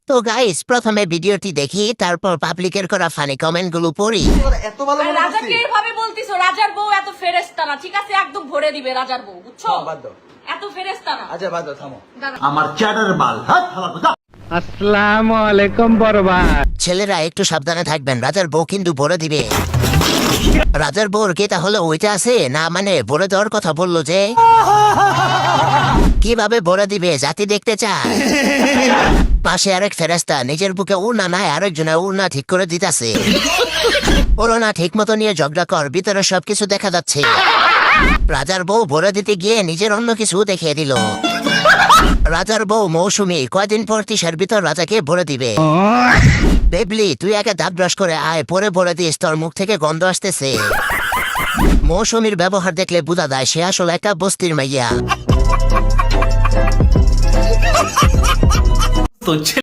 তো গাইস প্রথমে ভিডিওটি দেখি, তারপর পাবলিকের করা ফানি কমেন্ট গুলো পড়ি। এত ভালো আর রাজাকে এইভাবে বলতিছো, রাজার বউ এত ফেরেশতা না, ঠিক আছে? একদম ভরে দিবে রাজার বউ, বুঝছো? বাদ দাও। এত ফেরেশতা না। আচ্ছা বাদ দাও, থামো। আমার চ্যাটার মাল আসসালামু আলাইকুম বরবাদ। ছেলেরা একটু সাবধানে থাকবেন, রাজার বউ কিন্তু ভরে দিবে। রাজার বউর কে তাহলে ওইটা আছে না, মানে ভরে দেওয়ার কথা বললো যে কিভাবে ভরে দিবে জাতি দেখতে চায়। পাশে আরেক ফেরেস্তা নিজের বুকে উড়না নাই আরেকজনের উড়না ঠিক করে দিতেছে। ওড়না ঠিক মতো নিয়ে ঝগড়া কর, ভিতরে সবকিছু দেখা যাচ্ছে। রাজার বউ ভরে দিতে গিয়ে নিজের অন্য কিছু দেখিয়ে দিল। রাজার বউ মৌসুমী কয়দিন পর তিসার ভিতর রাজাকে ভরে দিবে। বেবলি তুই আগে দাঁত ব্রাশ করে আয়, পরে ভরে দিস, তোর মুখ থেকে গন্ধ আসতেছে। মৌসুমীর ব্যবহার দেখলে বোঝা যায় সে আসলে একটা বস্তির মাইয়া।